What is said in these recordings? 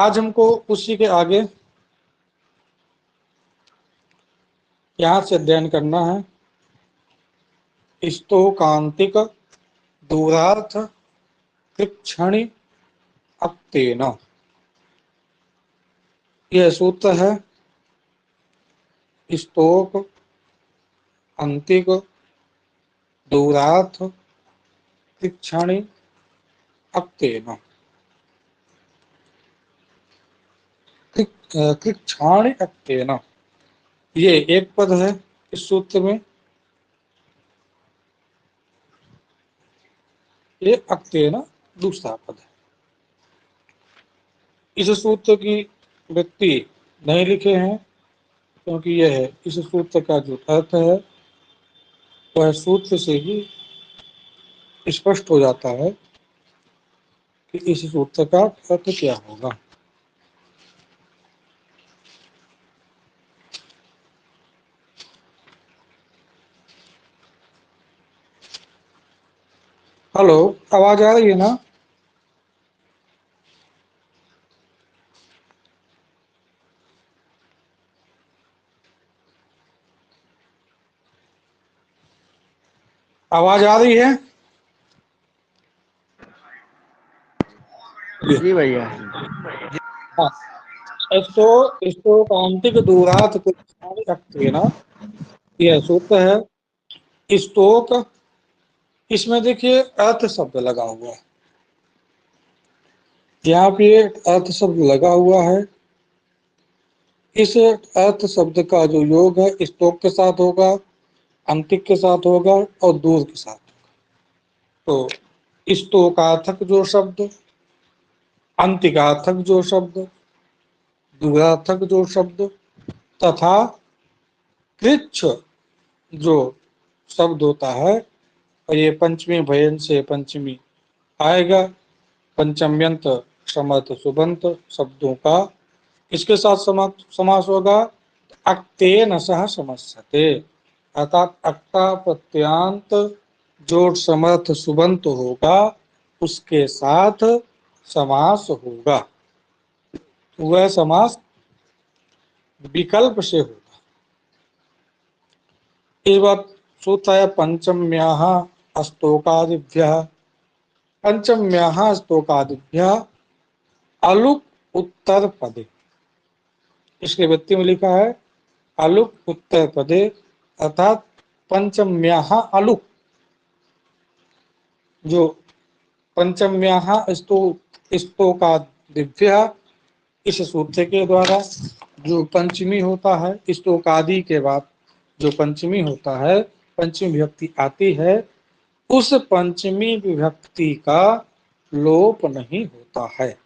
आज हमको उसी के आगे यहाँ से अध्ययन करना है। स्तोकांतिक दूरार्थ कृच्छणि अक्तेन। यह सूत्र है स्तोक अंतिक दूरार्थ कृच्छणि अक्तेन। कृच्छाणि अक्तेन, ये एक पद है इस सूत्र में। ये अक्तेन दूसरा पद है। इस सूत्र की व्यक्ति नहीं लिखे हैं, क्योंकि यह है इस सूत्र का जो अर्थ है वह सूत्र से ही स्पष्ट हो जाता है कि इस सूत्र का अर्थ क्या होगा। हेलो, आवाज आ रही है ना? आवाज आ रही है? जी भैया। हाँ, इसको कांतिक दूरात रखते ना, यह सूत्र है स्तोक। इसमें देखिए अर्थ शब्द लगा हुआ है, यहाँ पे अर्थ शब्द लगा हुआ है। इस अर्थ शब्द का जो योग है स्तोक के साथ होगा, अंतिक के साथ होगा और दूर के साथ होगा। तो स्तोकार्थक जो शब्द, अंतिकार्थक जो शब्द, दूरार्थक जो शब्द तथा कृच्छ जो शब्द होता है, और ये पंचमी भयन से पंचमी आएगा। पंचम्यंत समर्थ सुबंत शब्दों का इसके साथ समास होगा। अक्तेन सह समस्यते, अर्थात अक्ता प्रत्यांत जोड़ समर्थ सुबंत होगा, उसके साथ समास होगा। वह समास विकल्प से होगा। इस बात सूत्र है पंचम्याः स्तोकादिभ्यः। पंचम्याः स्तोकादिभ्यः अलुक उत्तर पदे। इसके व्यक्ति में लिखा है अलुक उत्तर पदे, अर्थात पंचम्याः अलुक। जो पंचम्याः स्तोकादिभ्यः, इस सूत्र के द्वारा जो पंचमी होता है, स्तोकादि के बाद जो पंचमी होता है, पंचमी विभक्ति आती है, उस पंचमी विभक्ति का लोप नहीं होता है।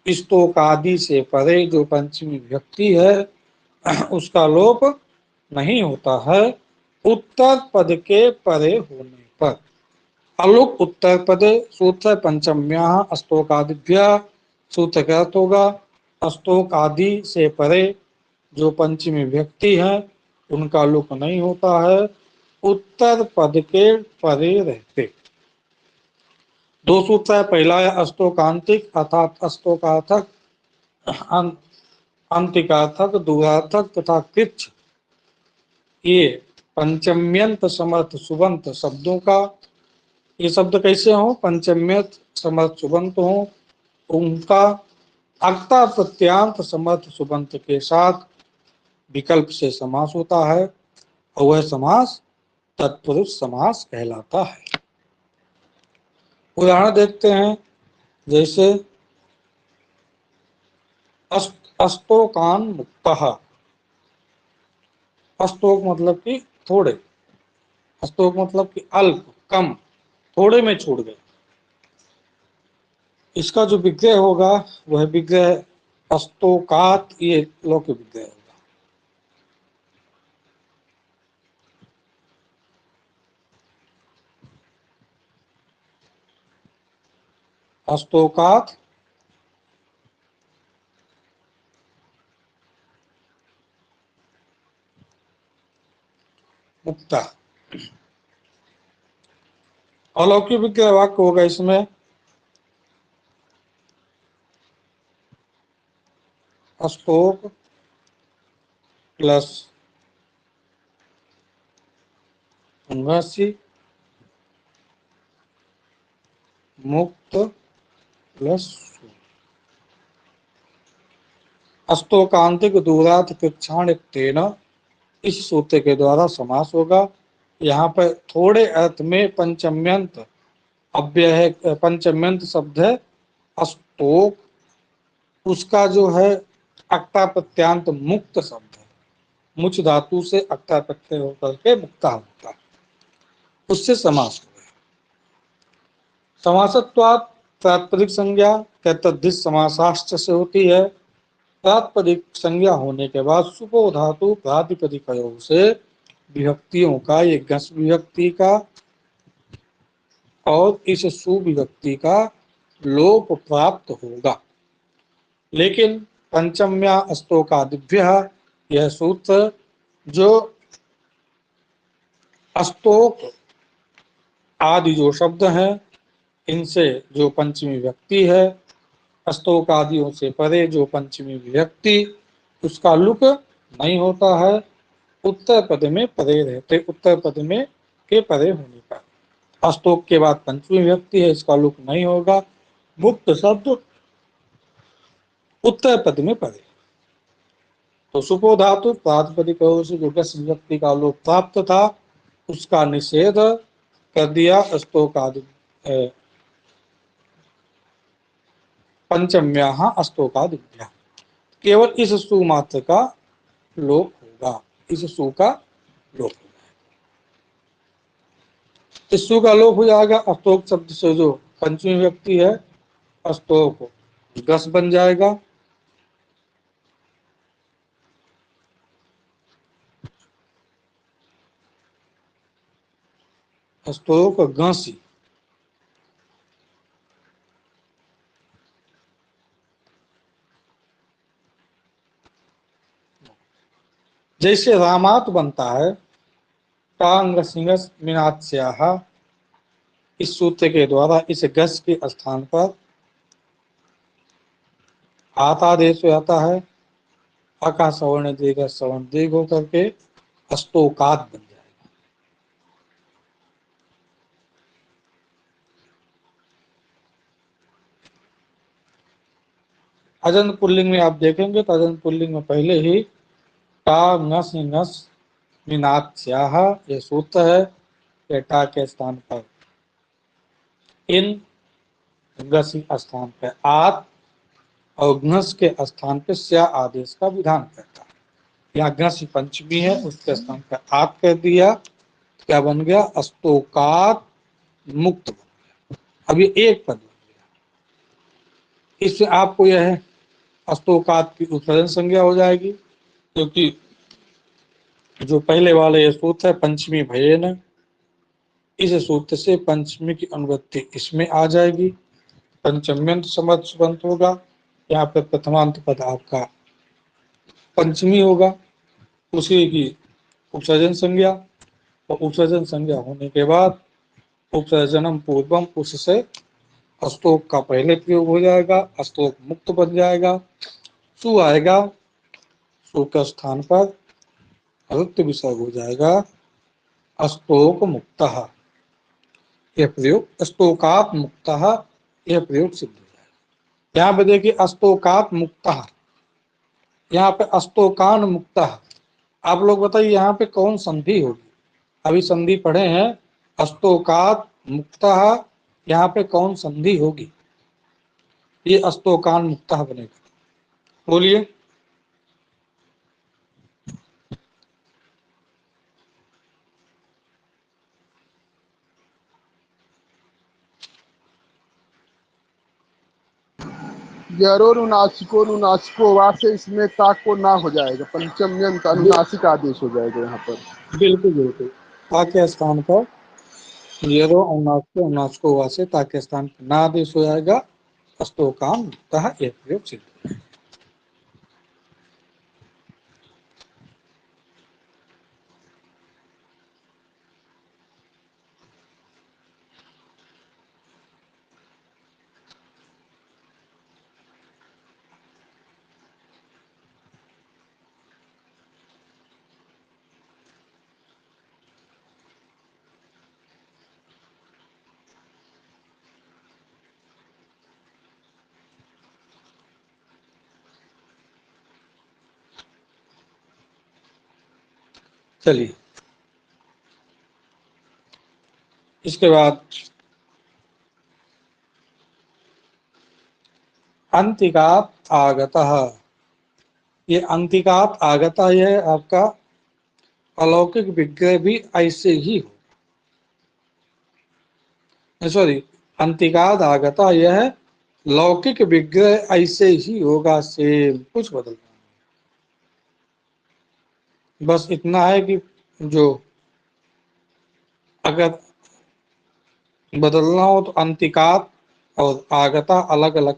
स्तोकादि से परे जो पंचमी विभक्ति है उसका लोप नहीं होता है उत्तर पद के परे होने पर। अलुक उत्तर पदे सूत्र पंचम्याः स्तोकादिभ्यः। सूत्र का अर्थ होगा स्तोक आदि से परे जो पंचमी विभक्ति है उनका लोप नहीं होता है उत्तर पद के परे रहते। दो सूत्र है, पहला है अस्तोकांतिक अर्थात अस्तोकार्थक, अंतिकार्थक, दूरार्थक तथा कृच्छ। ये पंचम्यंत समर्थ सुबंत शब्दों का, ये शब्द कैसे हो? पंचम्यंत समर्थ सुबंत हो, उनका अक्ता प्रत्यांत समर्थ सुबंत के साथ विकल्प से समास होता है, और वह समास तत्पुरुष समास कहलाता है। उदाहरण देखते हैं, जैसे अस्तोकान मुक्तः। अस्तोक मतलब कि थोड़े, अस्तोक मतलब कि अल्प, कम, थोड़े में छूट गए। इसका जो विग्रह होगा वह विग्रह अस्तोकात, ये लौकिक विग्रह होगा। अस्तोकात मुक्ता। अलौकिक विग्रह वाक्य होगा इसमें अस्तोक प्लस अंगासी मुक्त प्लस अस्तोकांतिक दूरात कृच्छाण तेन, इस सूत्र के द्वारा समास होगा। यहाँ पर थोड़े अर्थ में पंचम्यंत अव्यय पंचम्यंत शब्द है अस्तोक, उसका जो है अक्ता प्रत्यांत मुक्त शब्द है, मुच धातु से अक्ता प्रत्यय होकर के मुक्ता होता है, उससे समास हो गया। समासत्वात् प्रातिपदिक संज्ञा तद्धित समासाश्च से होती है। प्रातिपदिक संज्ञा होने के बाद सुपो धातु प्रातिपदिक योग से विभक्तियों का, ये गस विभक्ति का और इस सुविभक्ति का लोप प्राप्त होगा। लेकिन पंचम्या अस्तोकादिभ्य, यह सूत्र जो अस्तोक आदि जो शब्द हैं इनसे जो पंचमी विभक्ति है, अस्तोक आदियों से परे जो पंचमी विभक्ति, उसका लुक नहीं होता है, उत्तर पद में परे रहते, उत्तर पद में के परे होने पर। अस्तोक के बाद पंचमी विभक्ति है, इसका लुक नहीं होगा, मुक्त शब्द उत्तर पद में परे। तो सुपो धातु प्रातिपदिक से जो गस विभक्ति का लोप प्राप्त था उसका निषेध कर दिया। अस्तोकादि पंचम्या अस्तोकादिभ्या, केवल इस सु मात्र का लोप होगा, इस सु का लोप होगा। इस सु का लोप हो जाएगा, अस्तोक शब्द से जो पंचमी व्यक्ति है अस्तोक गस बन जाएगा। अस्तोक गांसी, जैसे रामात बनता है टांग सिंगस मीनात्स्याह, इस सूत्र के द्वारा इस गस के स्थान पर आतादेश हो जाता है, अका सवर्ण दीर्घ सवर्ण दीर्घ होकर के अस्तोकात बन जाएगा। अजंत पुल्लिंग में आप देखेंगे तो अजंत पुल्लिंग में पहले ही टा नस नस मीनात्स्याह ये सूत्र है, ये टा के स्थान पर इन, गस स्थान पर आत और घस के स्थान पर स्या आदेश का विधान करता है। यहाँ घस पंचमी है, उसके स्थान पर आत कर दिया, क्या बन गया अस्तोकात मुक्त बन गया। अब ये एक पद बन गया, इससे आपको यह है अस्तोकात की उत्सर्जन संज्ञा हो जाएगी, क्योंकि जो पहले वाले ये सूत्र है पंचमी भयेन, इस सूत्र से पंचमी की अनुवृत्ति इसमें आ जाएगी, पंचम्यंत समर्थ होगा। यहाँ पर प्रथमांत पद आपका पंचमी होगा, उसी की उपसर्जन संज्ञा, और उपसर्जन संज्ञा होने के बाद उपसर्जनम पूर्वम, उससे अस्तोक का पहले प्रयोग हो जाएगा, अस्तोक मुक्त बन जाएगा, सु आएगा, सु के स्थान पर अरुक्त विसर्ग हो जाएगा, अस्तोक मुक्तः, यह प्रयोग अस्तोकात मुक्तः, यह प्रयोग सिद्ध हो जाएगा। यहाँ पे देखिए अस्तोकात मुक्तः, यहाँ पे अस्तोकान मुक्तः, आप लोग बताइए यहाँ पे कौन संधि होगी? अभी संधि पढ़े हैं अस्तोकात मुक्तः, यहाँ पे कौन संधि होगी? ये अस्तोकान मुक्तः बनेगा, बोलिए। ग्यारह अनुनासिको वा से इसमें ताक को ना हो जाएगा, पंचम्यंत अनुनासिक आदेश हो जाएगा यहाँ पर। बिल्कुल बिल्कुल, ताके स्थान पर येरो अनुनासिको वा से ताके स्थान पर ना आदेश हो जाएगा, अस्तोकान मुक्तः, यह प्रयोग सिद्ध हो जाएगा। चलिए इसके बाद अंतिकात आगतः। ये अंतिकात आगतः यह आपका अलौकिक विग्रह भी ऐसे ही हो, सॉरी, अंतिकात आगतः यह लौकिक विग्रह ऐसे ही होगा, सेम, कुछ बदल, बस इतना है कि जो अगर बदलना हो तो अंतिकात और आगता अलग अलग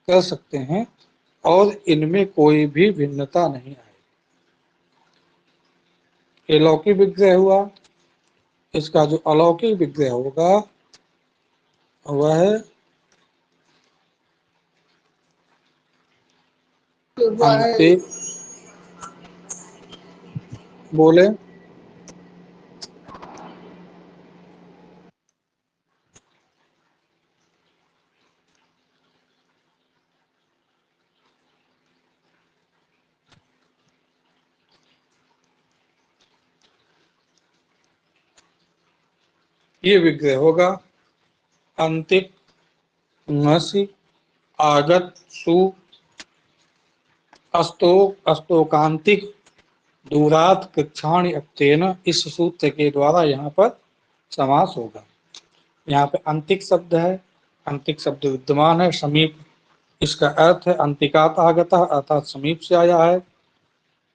कर सकते हैं और इनमें कोई भी भिन्नता नहीं आएगी। ये लौकिक विग्रह हुआ, इसका जो अलौकिक विग्रह होगा वह है अंति, बोले ये विग्रह होगा अंतिक नसी आगत सु अस्तोकांतिक दूरात कृच्छाणि अप्तेन। इस सूत्र के द्वारा यहाँ पर समास होगा। यहाँ पे अंतिक शब्द है, अंतिक शब्द विद्यमान है, समीप इसका अर्थ है अंतिकात आगता अर्थात समीप से आया है।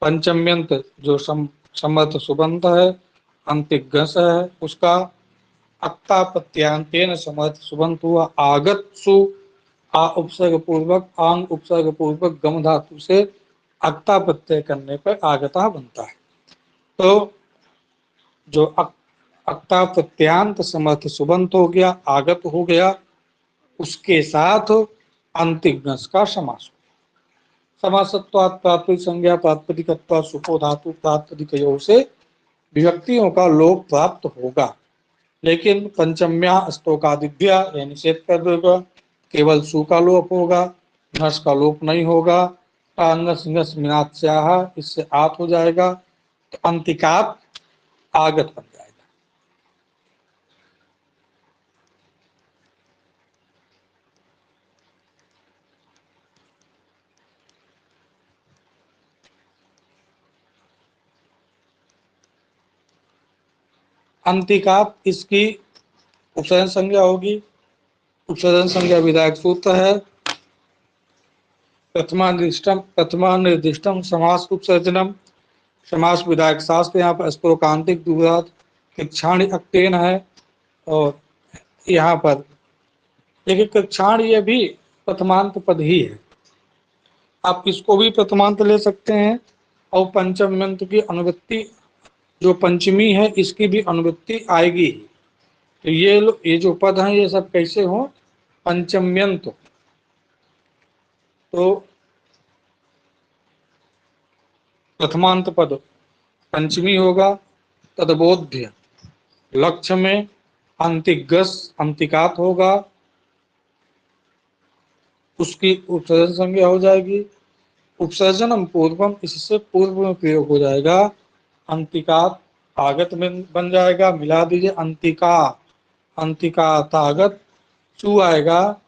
पंचम्यंत जो समर्थ सुबंध है, अंतिक गस है उसका अक्ता प्रत्यांतेन समर्थ सुबंध हुआ। आगत सु आ उपसर्ग पूर्वक आंग उपसर्ग पूर्वक गम धातु से अक्ता प्रत्यय करने पर आगता बनता है। तो जो अक्ता प्रत्यांत समर्थ सुबंत हो गया, आगत हो गया, उसके साथ अंतिग्नस का समास हो। समासत्वात् प्रातिपदिक संज्ञा प्रातिपदिकत्वात् सुपो धातु प्रातिपदिकयों से विभक्तियों का लोप प्राप्त होगा, लेकिन पंचम्या स्तोकादिभ्या यह निषेध कर देगा, केवल सु का लोप होगा, नस का लोप नहीं होगा। अंगस नस मिनात्स्याह इससे आत हो जाएगा, तो अंतिकात आगत बन जाएगा। अंतिकात इसकी उपसर्जन संज्ञा होगी। उपसर्जन संज्ञा विधायक सूत्र है प्रथमा निर्दिष्टम समास उपसर्जनम। समास विधायक शास्त्र यहाँ पर स्तोकांतिक दूरात कृच्छाणि अक्तेन है, और यहाँ पर देखिए कृच्छाण ये भी प्रथमांत पद ही है, आप इसको भी प्रथमांत ले सकते हैं और पंचम्यंत की अनुवृत्ति जो पंचमी है इसकी भी अनुवृत्ति आएगी। तो ये जो पद हैं ये सब कैसे हो, पंचम्यंत। तो प्रथमांत पद पंचमी होगा, तदबोध्य लक्ष्य में अंतिगस अंतिकात होगा, उसकी उपसर्जन संज्ञा हो जाएगी। उपसर्जनम पूर्वम इससे पूर्व में प्रयोग हो जाएगा, अंतिकात आगत में बन जाएगा। मिला दीजिए अंतिका, अंतिका तागत, सु आएगा,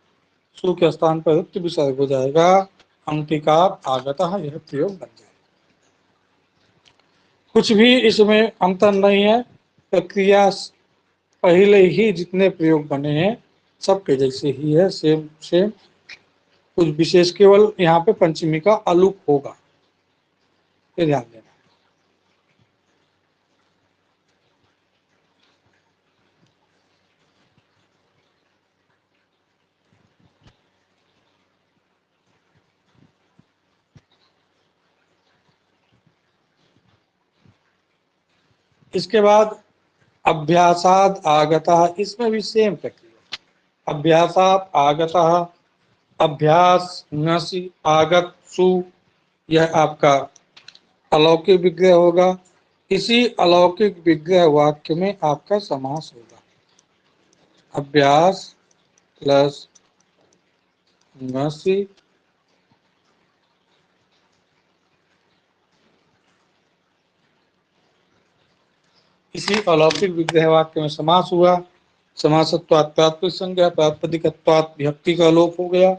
सु के स्थान पर युक्त विसर्ग हो जाएगा, अंतिका आगत, यह प्रयोग बन जाएगा। कुछ भी इसमें अंतर नहीं है, प्रक्रिया पहले ही जितने प्रयोग बने हैं सबके जैसे ही है, सेम सेम, कुछ विशेष केवल यहाँ पे पंचमी का अलुक होगा, ये ध्यान देना। इसके बाद अभ्यासाद आगतः, इसमें भी सेम प्रक्रिया। अभ्यासात आगतः, अभ्यास नसी आगत सु, यह आपका अलौकिक विग्रह होगा। इसी अलौकिक विग्रह वाक्य में आपका समास होगा, अभ्यास प्लस नसी इसी अलौकिक विग्रह वाक्य में समास हुआ। समासत्वात् प्रातिपदिक संज्ञा, प्रातिपदिकत्वात् विभक्ति का लोप हो गया।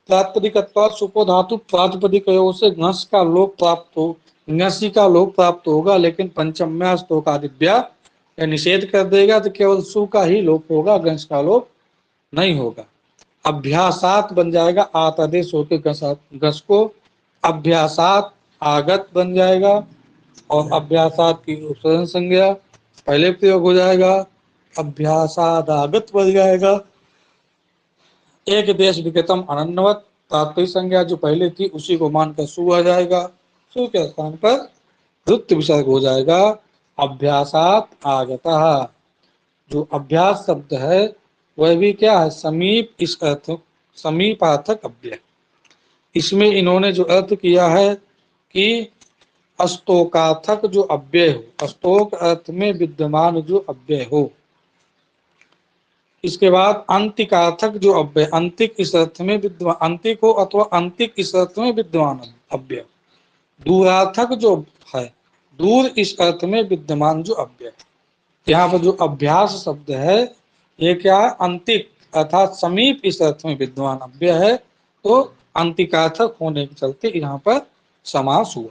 प्रातिपदिकत्वात् सुपो धातु प्रातिपदिकयों से घस का लोप प्राप्त हो, घसी का लोप प्राप्त होगा, लेकिन पंचम्या स्तोकादिव्या यह निषेध कर देगा, तो केवल सु का ही लोप होगा, घस का लोप नहीं होगा। अभ्यासात बन जाएगा, आत आदेश होकर घस को अभ्यासात आगत बन जाएगा, और अभ्यासात की उपसर्जन संज्ञा पहले प्रयोग हो जाएगा, अभ्यासाद आगत बन जाएगा। एक देश विकृतम अनन्नवत तात्पर्य संज्ञा जो पहले थी उसी को मानकर सु आ जाएगा, सु के स्थान पर वृत्त विसर्ग हो जाएगा। अभ्यासात आगतः, जो अभ्यास शब्द है वह भी क्या है, समीप, इस अर्थ समीपार्थक अव्यय। इसमें इन्होंने जो अर्थ किया है कि अस्तोकार्थक जो अव्यय हो, अस्तोक अर्थ में विद्यमान जो अव्यय हो। इसके बाद अंतिकार्थक जो अव्यय, अंतिक इस अर्थ में विद्यमान, अंतिक हो अथवा अंतिक इस अर्थ में विद्यमान अव्यय। दूरार्थक जो है, दूर इस अर्थ में विद्यमान जो अव्यय। यहाँ पर जो अभ्यास शब्द है ये क्या है, अंतिक अर्थात समीप इस अर्थ में विद्यमान अव्यय है, तो अंतिकार्थक होने के चलते यहाँ पर समास हुआ।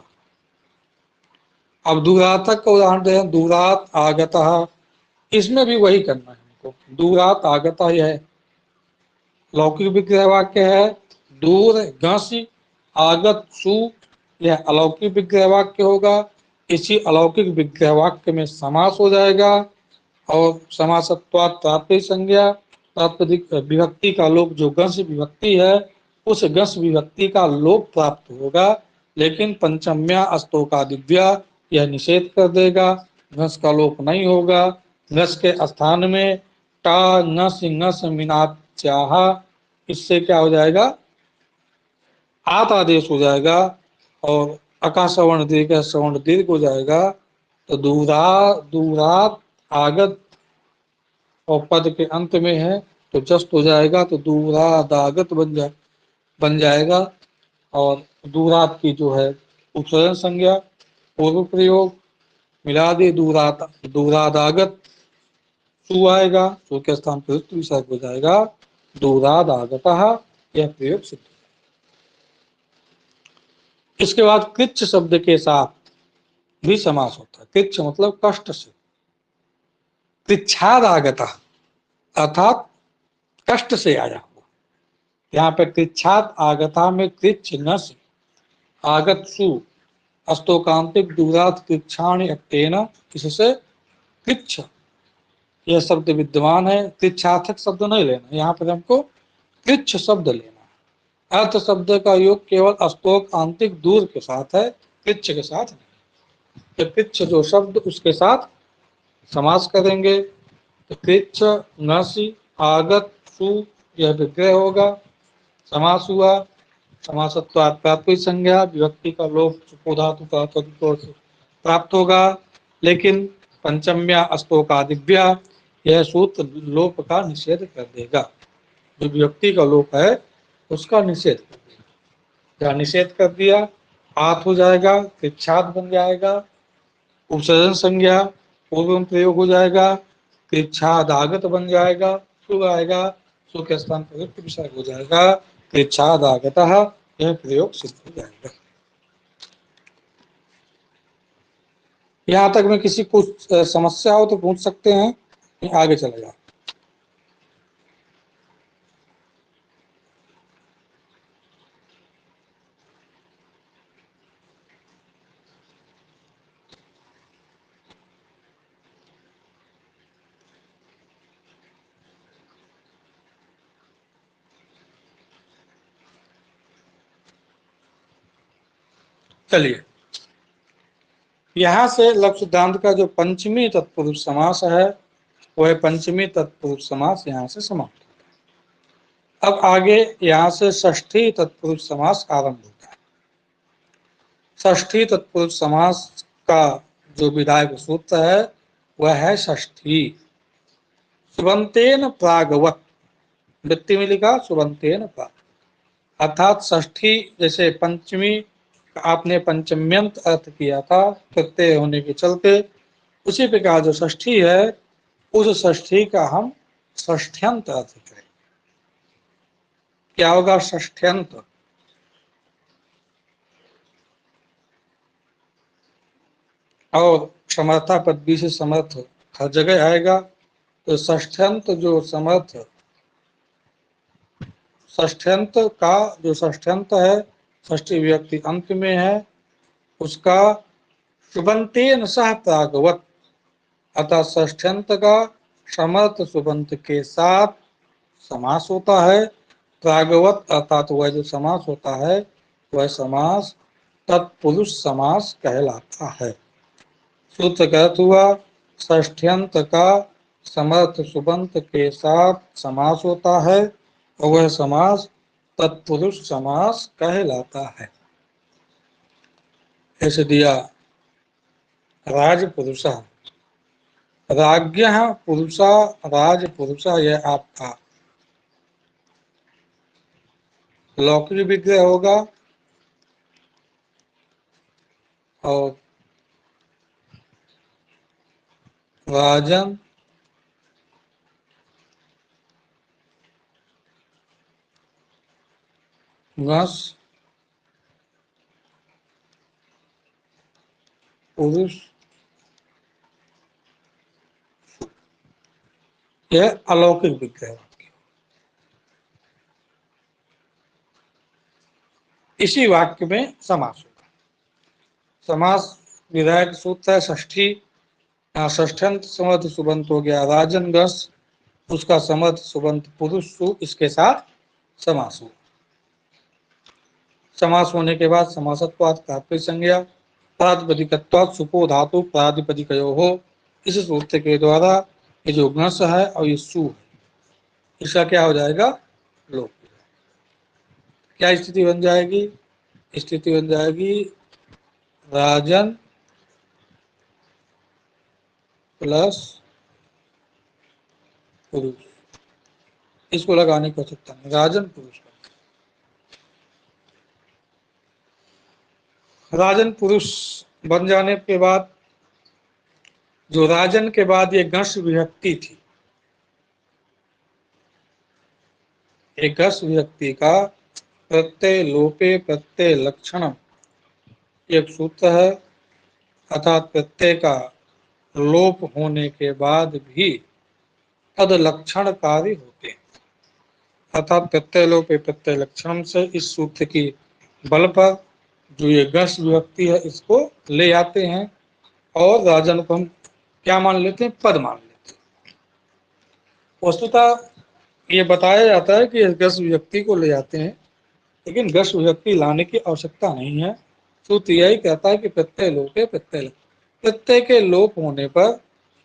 अब दूरार्थक का उदाहरण दें, दूरात आगतः, इसमें भी वही करना है हमको। दूरात आगतः यह है लौकिक विग्रह वाक्य है, दूर घस आगत सु यह अलौकिक विग्रह वाक्य होगा। इसी अलौकिक विग्रह वाक्य में समास हो जाएगा, और समासत्वात् प्रातिपदिक संज्ञा, प्रातिपदिक विभक्ति का लोप, जो गंस विभक्ति है उस गंस विभक्ति का लोप प्राप्त होगा, लेकिन पंचम्या अस्तोकादिव्या यह निषेध कर देगा, घस का लोप नहीं होगा। घस के स्थान में टा नस नस मिनाच्याह, इससे क्या हो जाएगा, आत आदेश हो जाएगा, और अका सवर्ण दीर्घ सवर्ण दीर्घ हो जाएगा। तो दूरात आगत और पद के अंत में है तो जस्ट हो जाएगा, तो दूरादागत बन जाएगा। और दूरात की जो है उपसर्जन संज्ञा पूर्व प्रयोग मिला दे, दूरादागत सु आएगा, सु के स्थान पर विसर्ग हो जाएगा, दूरादागतः यह प्रयोग सिद्ध। इसके बाद कृच्छ शब्द के साथ भी समास होता है। कृच्छ मतलब कष्ट से, कृच्छादागतः अर्थात कष्ट से आया हुआ। यहाँ पे कृच्छाद आगता में कृच्छ नस आगत सु अस्तोकांतिक दूरात कृच्छाणि अक्तेन, इससे कृच्छ यह शब्द विद्यमान है। कृच्छार्थक शब्द नहीं लेना, यहाँ पर हमको कृच्छ शब्द लेना है। अर्थ शब्द का योग केवल अस्तोक आंतिक दूर के साथ है, कृच्छ के साथ नहीं। तो कृच्छ जो शब्द उसके साथ समास करेंगे, तो कृच्छ नसी आगत सु यह विग्रह होगा, समास हुआ। समासत्वात् प्रातिपदिक संज्ञा, विभक्ति का लोप सुपोधातु प्राप्त होगा, लेकिन पंचम्या अस्तोकादिव्या यह सूत्र लोप का निषेध कर देगा। जो विभक्ति का लोप है उसका निषेध कर देगा। क्या निषेध कर दिया, आत हो जाएगा, कृच्छाद बन जाएगा, उपसर्जन संज्ञा पूर्व में प्रयोग हो जाएगा, कृच्छादागत बन जाएगा, सु आएगा, सु के स्थान पर युक्त विसर्ग हो जाएगा, कृच्छादागतः यह प्रयोग सिद्ध हो जाएगा। यहाँ तक में किसी को समस्या हो तो पूछ सकते हैं, आगे चले जाओ। चलिए, यहां से लक्ष्य सिद्धांत का जो पंचमी तत्पुरुष समास है वह पंचमी तत्पुरुष समास यहाँ से समाप्त होता है। अब आगे यहाँ से षष्ठी तत्पुरुष समास आरंभ होता है। षष्ठी तत्पुरुष समास का जो विधायक सूत्र है वह है षष्ठी। सुबंतेन प्रागवत, वृत्ति में लिखा सुबंतेन प्राग, अर्थात षष्ठी जैसे पंचमी आपने पंचम्यंत अर्थ किया था प्रत्यय होने के चलते, उसी प्रकार जो षष्ठी है उस षष्ठी का हम षष्ठ्यंत अर्थ करें। क्या होगा षष्ठ्यंत? और समर्था पद भी से समर्थ हर जगह आएगा, तो षष्ठ्यंत जो समर्थ, षष्ठ्यंत का जो षष्ठ्यंत है षष्ठी विभक्ति अंत में है, उसका सुबंतेन सह प्रागवत, अतः षष्ठ्यंत का समर्थ सुबंत के साथ समास होता है। प्रागवत अर्थात वह जो समास होता है वह समास तत्पुरुष समास कहलाता है। सूत्र का अर्थ हुआ षष्ठ्यंत का समर्थ सुबंत के साथ समास होता है और वह समास तत्पुरुष समास कहलाता है। ऐसे दिया राजपुरुषा, राज्ञः पुरुषा राजपुरुषा, यह आपका लौकिक विग्रह होगा और राजन गस पुरुष, यह अलौकिक विग्रह। इसी वाक्य में समास होगा। समास विधायक सूत्र है षष्ठी, षष्ठ्यंत समर्थ सुबंत हो गया राजन गस, उसका समर्थ सुबंत पुरुष सु, इसके साथ समास हो। समास होने के बाद समासत्वात् तात्पर्य संज्ञा प्रातिपदिकत्वात् सुपो धातु प्रातिपदिकयो हो, इस सूत्र के द्वारा ये जो गस है और ये सु है, इसका क्या हो जाएगा लोप। क्या स्थिति बन जाएगी? स्थिति बन जाएगी राजन प्लस पुरुष, इसको लगाने की आवश्यकता नहीं, राजन पुरुष। राजन पुरुष बन जाने के बाद जो राजन के बाद ये गश विभक्ति थी, एक गश विभक्ति का प्रत्यय लोपे प्रत्यय लक्षणम एक सूत्र है, अर्थात प्रत्यय का लोप होने के बाद भी तद लक्षण कार्य होते हैं, अर्थात प्रत्यय लोपे प्रत्यय लक्षणम से इस सूत्र की बल पर जो ये गश विभक्ति है इसको ले आते हैं और राजन को हम क्या मान लेते हैं? पद मान लेते हैं। वस्तुतः ये बताया जाता है कि गश विभक्ति को ले आते हैं, लेकिन गश विभक्ति लाने की आवश्यकता नहीं है। सूत्र यही कहता है कि प्रत्यय लोपे प्रत्यय, प्रत्यय के लोप होने पर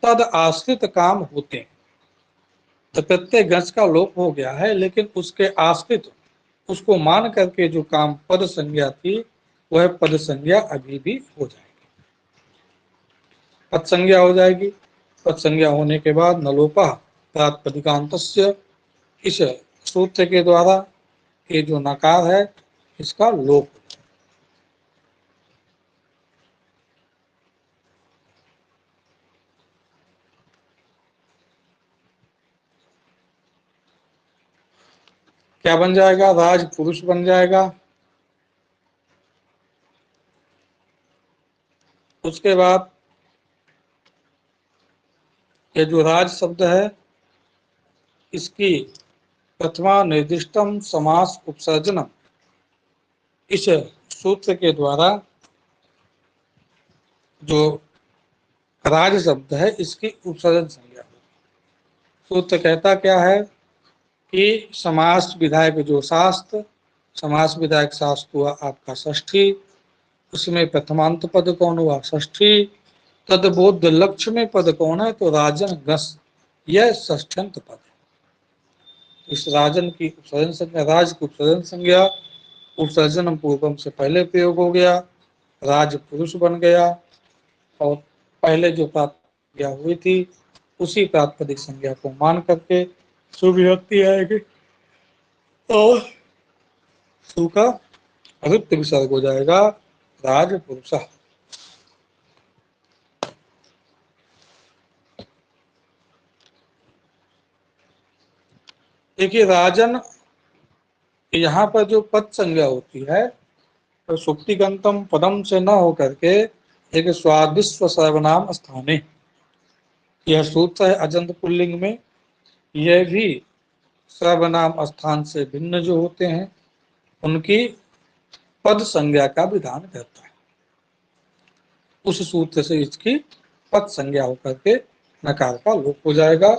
तद आश्रित काम होते हैं। तो प्रत्यय गश का लोप हो गया है, लेकिन उसके आश्रित उसको मान करके जो काम पद संज्ञा थी वह पद संज्ञा अभी भी हो जाएगी, पद संज्ञा हो जाएगी। पद संज्ञा होने के बाद नलोपा प्रातिपदिकांतस्य, इस सूत्र के द्वारा ये जो नकार है इसका लोप। क्या बन जाएगा? राज पुरुष बन जाएगा। उसके बाद ये जो राज शब्द है इसकी प्रथमा निर्दिष्टम समास उपसर्जनम, इस सूत्र के द्वारा जो राज शब्द है इसकी उपसर्जन संज्ञा होगी। सूत्र कहता क्या है कि समास विधायक जो शास्त्र, समास विधायक शास्त्र हुआ आपका षष्ठी, उसमें प्रथमांत पद कौन हुआ? षष्ठी। तदबोध लक्ष्य में पद कौन है? तो राजन गस, यह षष्ठ्यंत पद है। इस राजन की उपसर्जन संज्ञा, राज की उपसर्जन संज्ञा उपसर्जन पूर्वम से पहले प्रयोग हो गया, राज पुरुष बन गया और पहले जो प्रातिपदिक हुई थी उसी प्रातिपदिक संज्ञा को मान करके सुविभक्ति आएगी और सु का अभिक्त विसर्ग हो जाएगा राजपुरुषा। देखिए राजन, यहाँ पर जो पद संज्ञा होती है तो सुप्तिगंतम पदम से न होकर के एक स्वादिष्व सर्वनाम स्थाने, यह सूत्र है अजंत पुल्लिंग में। यह भी सर्वनाम स्थान से भिन्न जो होते हैं उनकी पद संज्ञा का विधान करता है। उस सूत्र से इसकी पद संज्ञा होकर के नकार का लोप हो जाएगा।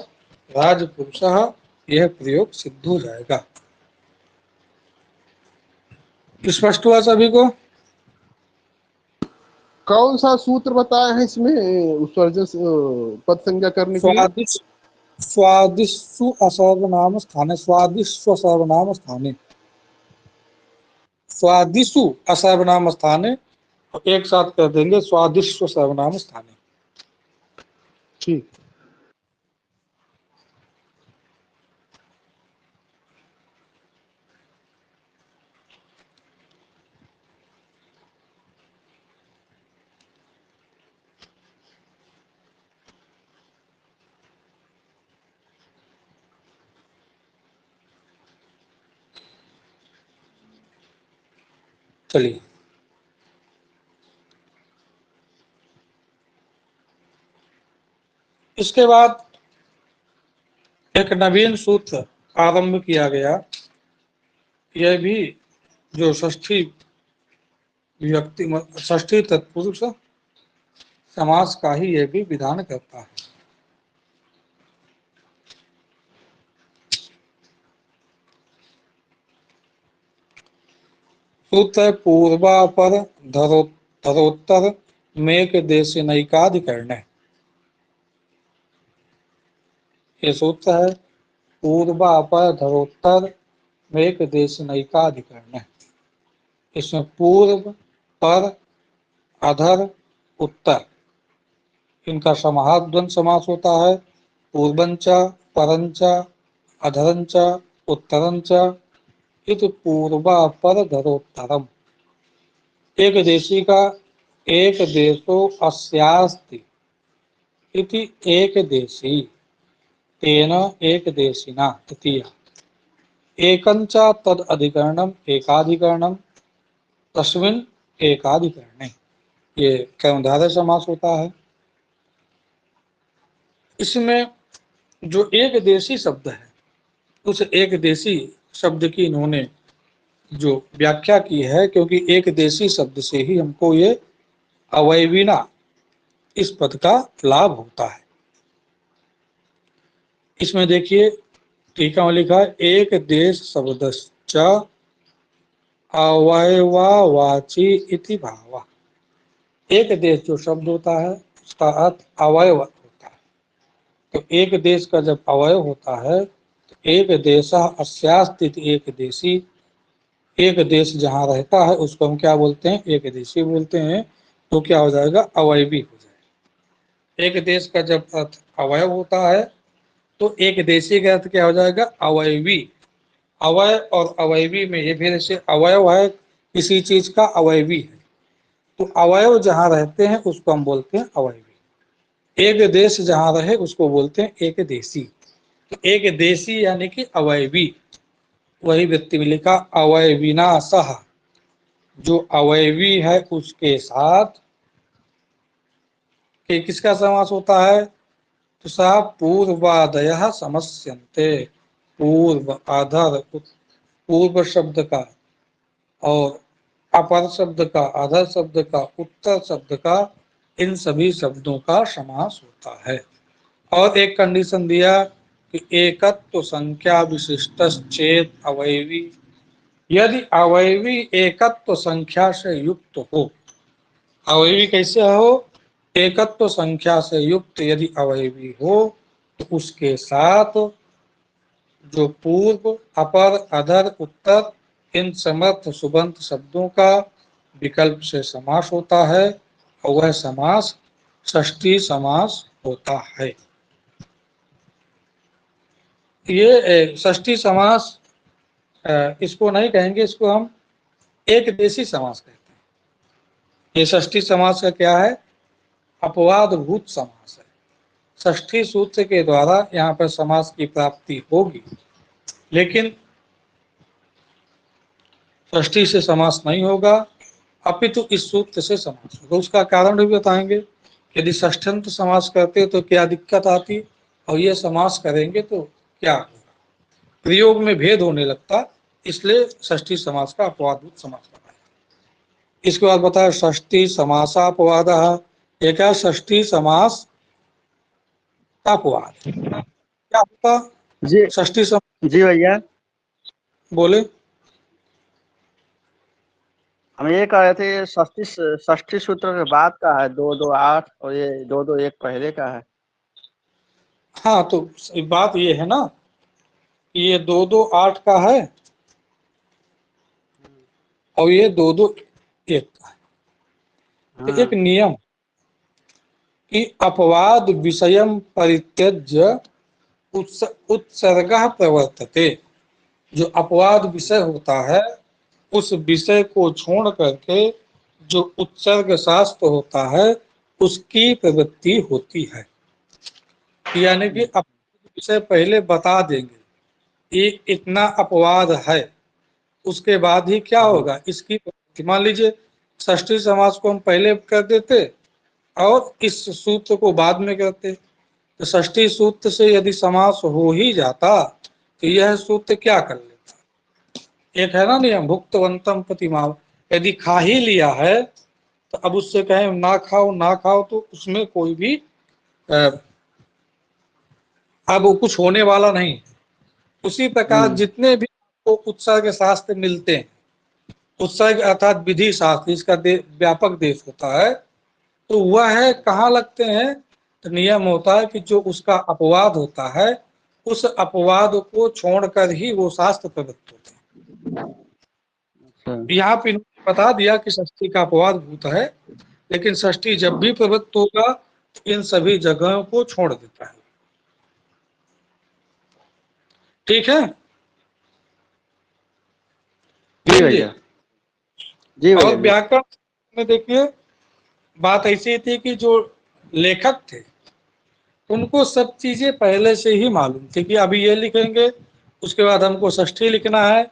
राजपुरुषः यह प्रयोग सिद्ध हो जाएगा। स्पष्ट हुआ सभी को? कौन सा सूत्र बताया है इसमें उत्सर्जन पद संज्ञा करने के लिए? स्वादिष्ट स्वादिष्टु असर्वनाम स्थाने, स्वादिष्व सर्वनाम स्थाने, स्वादिष्टु असर्वनाम स्थाने, एक साथ कर देंगे स्वादिष्व सर्वनाम स्थाने। ठीक। चलिए इसके बाद एक नवीन सूत्र आरंभ किया गया। यह भी जो षष्ठी विभक्ति षष्ठी तत्पुरुष समास का ही यह भी विधान करता है। सूत्र पूर्वापर धरोत्तर मेक देशिनैकाधिकरण। ये सूत्र है पूर्वापर धरोत्तर मेक देशिनैकाधिकरण। इसमें पूर्व, पर, अधर, उत्तर इनका समाहार द्वंद्व समास होता है। पूर्वंच, परंच, अधरंच, उत्तरंच इति पूर्वापर धरोत्तरम। एक देशी का एक देशो अस्यास्ति इति एक देशी, तेन एक देशिना तृतीय। एकंच तद अधिकरणम एकाधिकरणम तस्मिन् एकाधिकरणे। ये कर्मधारय समास होता है। इसमें जो एक देशी शब्द है उस एक देशी शब्द की इन्होंने जो व्याख्या की है, क्योंकि एक देशी शब्द से ही हमको ये अवयवीना इस पद का लाभ होता है। इसमें देखिए टीका में लिखा है एक देश शब्दश्च अवयवाची इति भावा। एक देश जो शब्द होता है उसका अर्थ अवयव होता है। तो एक देश का जब अवयव होता है तो एक देशः अस्यास्ति एक देशी, एक देश जहाँ रहता है उसको हम क्या बोलते हैं? एक देशी बोलते हैं। तो क्या हो जाएगा? अवयवी हो जाएगा। एक देश का जब अर्थ अवयव होता है तो एक देशी का अर्थ क्या हो जाएगा? अवयवी। अवय और अवयवी में ये फिर से अवयव है किसी चीज का, अवयवी है। तो अवयव जहाँ रहते हैं उसको हम बोलते हैं अवयवी। एक देश जहाँ रहे उसको बोलते हैं एक देशी। तो एक देशी यानी कि अवयवी। वही व्यक्ति में लिखा अवयविना सह, जो अवयवी है उसके साथ कि किसका समास होता है? तो साहब पूर्वादयः समस्यन्ते। पूर्व, अधर, पूर्व शब्द का और अपर शब्द का, अधर शब्द का, उत्तर शब्द का, इन सभी शब्दों का समास होता है। और एक कंडीशन दिया कि एकत्व संख्या विशिष्ट चेत अवयवी, यदि अवयवी एकत्व संख्या से युक्त हो। अवयवी कैसे हो? एकत्व संख्या से युक्त यदि अवयवी हो तो उसके साथ जो पूर्व, अपर, अधर, उत्तर इन समर्थ सुबंत शब्दों का विकल्प से समास होता है और वह समास षष्ठी समास होता है। ये षष्ठी समास इसको नहीं कहेंगे, इसको हम एक देशी समास कहते हैं। ये षष्ठी समास का क्या है? अपवाद भूत समास है। षष्ठी सूत्र के द्वारा यहाँ पर समास की प्राप्ति होगी। लेकिन षष्ठी से समास नहीं होगा, अपितु इस सूत्र से समास होगा। उसका कारण भी बताएंगे। यदि षष्ठ्यंत समास करते तो क्या दिक्कत आती, और ये समास करेंगे तो क्या होगा, प्रयोग में भेद होने लगता, इसलिए षष्ठी समास का अपवादभूत समास बनाया। इसके बाद बताया षष्ठी समासापवाद। एक है षष्ठी समास का अपवाद, क्या होता जी षष्ठी समास, जी भैया, बोले। हम ये कह रहे थे षष्ठी षष्ठी सूत्र के बाद का है 2-2-8 और ये 2-2-1 पहले का है। हाँ, तो बात ये है ना कि ये 2-2-8 का है और ये 2-2-1 का है। तो एक हाँ नियम कि अपवाद विषयम परित्यज्य उत्सर्ग प्रवर्तते, जो अपवाद विषय होता है उस विषय को छोड़ करके जो उत्सर्ग शास्त्र होता है उसकी प्रवृत्ति होती है। यानी कि अपवाद विषय पहले बता देंगे ये इतना अपवाद है, उसके बाद ही क्या होगा इसकी प्रवृत्ति। मान लीजिए षष्ठी समास को हम पहले कर देते और इस सूत्र को बाद में करते, तो षष्ठी सूत्र से यदि समास हो ही जाता तो यह सूत्र क्या कर लेता। एक है ना नियम भुक्तवंतम प्रतिमा, यदि खा ही लिया है तो अब उससे कहें ना खाओ ना खाओ तो उसमें कोई भी अब वो कुछ होने वाला नहीं। उसी प्रकार जितने भी आपको उत्सर्ग शास्त्र मिलते हैं, उत्सर्ग अर्थात विधि शास्त्र, इसका व्यापक देश होता है, तो वह है कहाँ लगते हैं, तो नियम होता है कि जो उसका अपवाद होता है उस अपवाद को छोड़कर ही वो शास्त्र प्रवृत्त होते हैं। यहाँ पे बता दिया कि षष्ठी का अपवाद भूत है, लेकिन षष्ठी जब भी प्रवृत्त होगा तो इन सभी जगहों को छोड़ देता है। ठीक है जी भैया, जी भैया और जी। व्याकरण में देखिए बात ऐसी थी कि जो लेखक थे उनको सब चीजें पहले से ही मालूम थी कि अभी ये लिखेंगे उसके बाद हमको षष्ठी लिखना है,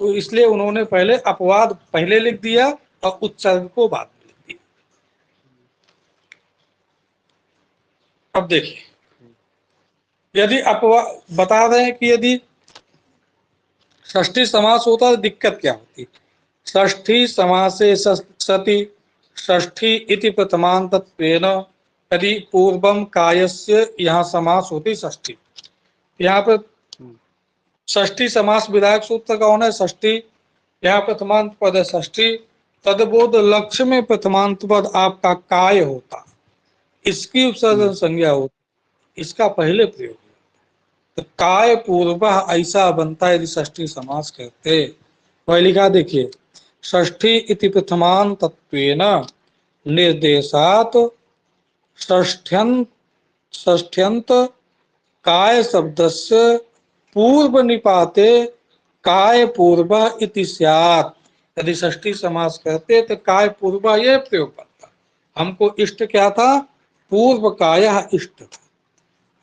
तो इसलिए उन्होंने पहले अपवाद पहले लिख दिया और उच्चारण को बाद में लिख दिया। अब देखिए यदि अपवाद बता रहे हैं कि यदि षष्ठी समास होता तो दिक्कत क्या होती। षष्ठी समासे सति षष्ठी इति प्रथमांतत्वेन यदि पूर्वम कायस्य यहाँ समास होती षष्ठी, यहाँ पर षष्ठी समास विधायक सूत्र कौन है, षष्ठी, यहाँ प्रथमांत पद है षष्ठी, तदबोध लक्ष्य में प्रथमांत पद आपका काय होता, इसकी उपसर्जन संज्ञा होती, इसका पहले प्रयोग। तो काय पूर्व ऐसा बनता है यदि षष्ठी समास करते। वह लिखा देखिए षष्ठी इति प्रथमांतत्वेन निर्देशात षष्ठ्यंत काय शब्दस्य पूर्व निपाते काय पूर्व इति स्यात्। यदि षष्ठी समास करते तो काय पूर्व यह प्रयोग बनता। हमको इष्ट क्या था, पूर्व काय इष्ट था।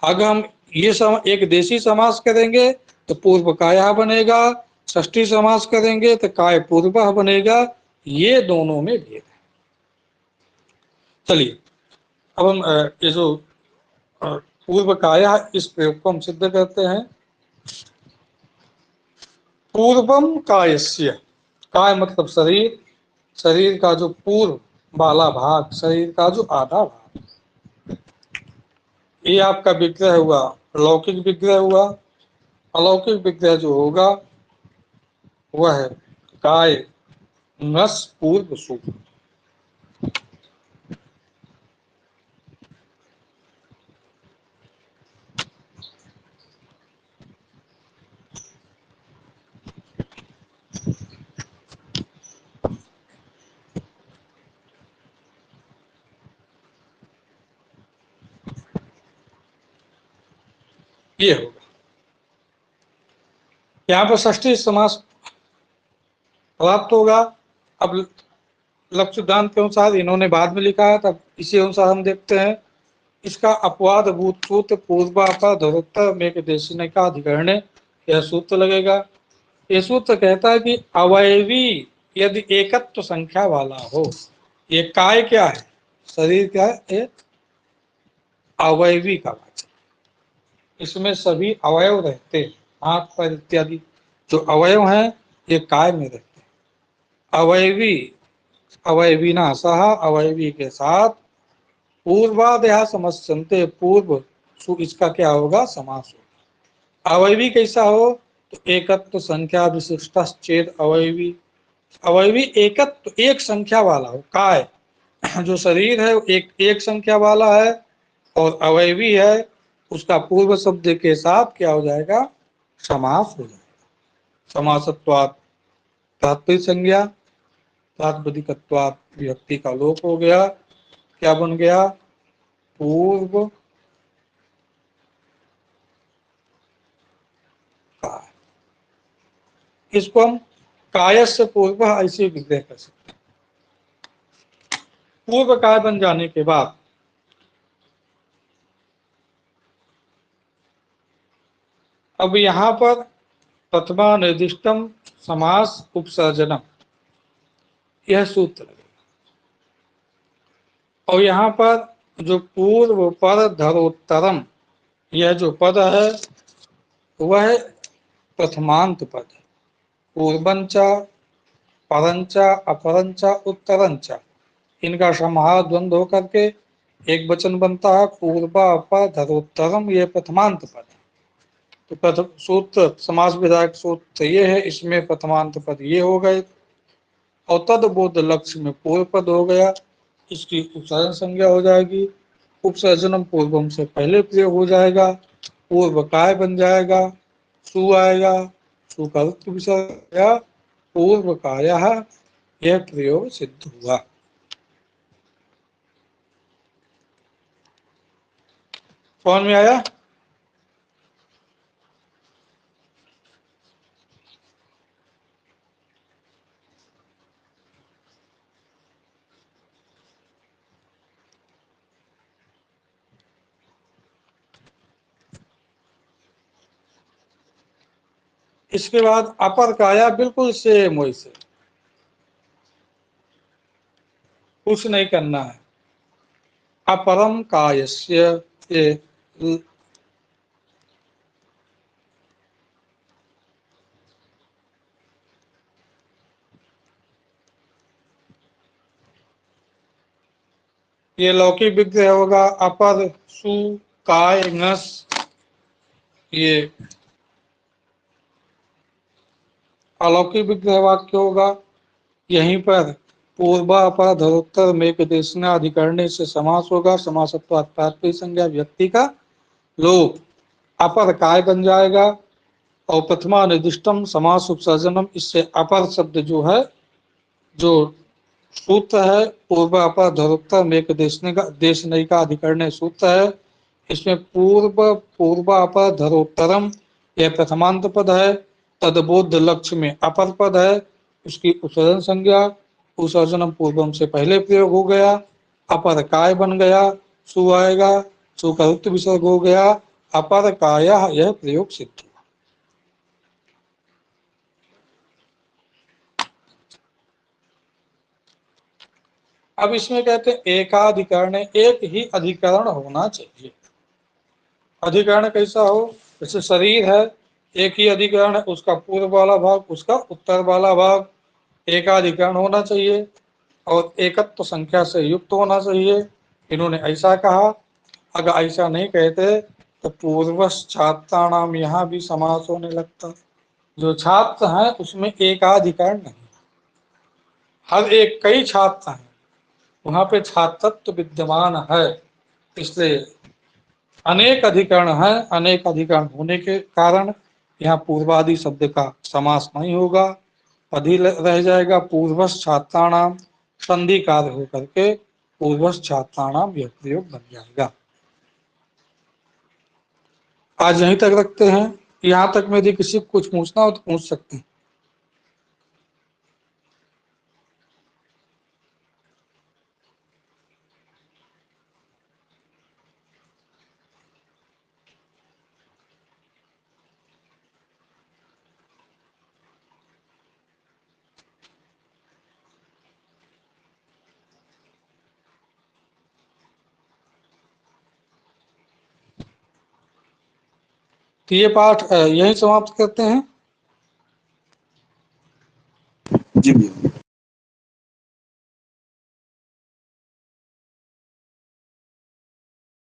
अगर हम ये एक देशी समास करेंगे तो पूर्व काय बनेगा, षष्ठी समास करेंगे तो काय पूर्व बनेगा, ये दोनों में भेद है। चलिए अब हम ये जो पूर्व काया इस प्रयोग को हम सिद्ध करते हैं। पूर्वम कायस्य, काय मतलब शरीर, शरीर का जो पूर्व वाला भाग, शरीर का जो आधा भाग, ये आपका विग्रह हुआ, लौकिक विग्रह हुआ। अलौकिक विग्रह जो होगा वह है काय नस पूर्व सूक्ष्म। ये होगा, यहाँ पर षष्ठी समास प्राप्त होगा। अब लक्ष्य सिद्धांत के अनुसार इन्होंने बाद में लिखा है, तब इसी अनुसार हम देखते हैं। इसका अपवाद भूत सूत्र पूर्वापर धरोत्तर में देशी का अधिकरण यह सूत्र लगेगा। ये सूत्र कहता है कि अवयवी यदि एकत्व संख्या वाला हो, ये काय क्या है, शरीर क्या है, एक अवयवी का वाचक, इसमें सभी अवयव रहते हैं, हाथ पैर इत्यादि जो अवयव हैं ये काय में रहते हैं। अवयवी, अवयवीना सह, अवयवी के साथ, पूर्वादेहा समस्यन्ते, पूर्व इसका क्या होगा, समास होगा। अवयवी कैसा हो, तो एकत्व संख्या विशिष्ट चेत अवयवी, अवयवी एकत्व एक संख्या वाला हो, काय जो शरीर है एक संख्या वाला है और अवयवी है, उसका पूर्व शब्द के साथ क्या हो जाएगा, समास हो जाएगा। समासत्वात् तात्पर्य संज्ञा, प्रातिपदिकत्वात् विभक्ति का लोप हो गया, क्या बन गया, पूर्व काय। इसको हम कायस्य पूर्व ऐसे विग्रह कर सकते हैं। पूर्व काय बन जाने के बाद अब यहां पर प्रथमा निर्दिष्टम समास उपसर्जनम, यह सूत्र लगेगा। और यहाँ पर जो पूर्व पर धरोत्तरम, यह जो पद है वह प्रथमांत पद है। पूर्वंच, परंच, अपरंच, उत्तरंच, इनका समाहार द्वंद्व होकर के एक वचन बनता है, पूर्व अपर धरोत्तरम, यह प्रथमांत पद है। तो प्रथम सूत्र समास विधायक सूत्र ये है, इसमें प्रथमांत पद ये हो गए और तदबोध लक्ष्य में पूर्व पद हो गया, इसकी उपसर्जन संज्ञा हो जाएगी। उपसर्जनम पूर्वम से पहले प्रयोग हो जाएगा, पूर्व काय बन जाएगा, सु आएगा, सु का विसर्ग, पूर्व काया, यह प्रयोग सिद्ध हुआ। कौन में आया, इसके बाद अपर काया बिल्कुल सेम वैसे, कुछ नहीं करना है। अपरम कायस्य, ये लौकिक विग्रह होगा, अपर सु काय ngस, ये अलौकिक विग्रह वाक्य होगा। यहीं पर पूर्व अपर धरोत्तर मेक देशना अधिकरणे से समास होगा, समासत्वात् तात्पर्य संज्ञा व्यक्ति का लोप, अपर काय बन जाएगा और प्रथमा निर्दिष्टम समास उपसर्जनम, इससे अपर शब्द जो है, जो सूत्र है पूर्व अपर धरोत्तर मेक देश नई का अधिकरण सूत्र है, इसमें पूर्व अपर धरोत्तरम यह प्रथमांत पद है, तदबोध लक्ष्य में अपर पद है, उसकी उपसर्जन संज्ञा, उपसर्जनम पूर्वम से पहले प्रयोग हो गया, अपर काय बन गया, सु आएगा, सु का उत्तर विसर्ग हो गया, अपर काया, यह प्रयोग सिद्ध हुआ। अब इसमें कहते हैं एकाधिकरण, एक ही अधिकरण होना चाहिए। अधिकरण कैसा हो, जैसे शरीर है, एक ही अधिकरण है, उसका पूर्व वाला भाग, उसका उत्तर वाला भाग, एकाधिकरण होना चाहिए और एकत्व संख्या से युक्त होना चाहिए। इन्होंने ऐसा कहा, अगर ऐसा नहीं कहते तो पूर्वश छात्राणाम यहाँ भी समास होने लगता। जो छात्र हैं उसमें एकाधिकरण नहीं, हर एक कई छात्र हैं, वहां पे छात्रत्व विद्यमान है, इसलिए अनेक अधिकरण है, अनेक अधिकरण होने के कारण यहाँ पूर्वादि शब्द का समास नहीं होगा, अधि रह जाएगा, पूर्वश छात्राणाम, संधि कार्य होकर के पूर्वश छात्राणाम यह प्रयोग बन जाएगा। आज यहीं तक रखते हैं, यहाँ तक में यदि किसी को कुछ पूछना हो तो पूछ सकते हैं। तो ये पाठ यही समाप्त करते हैं। जी भैया।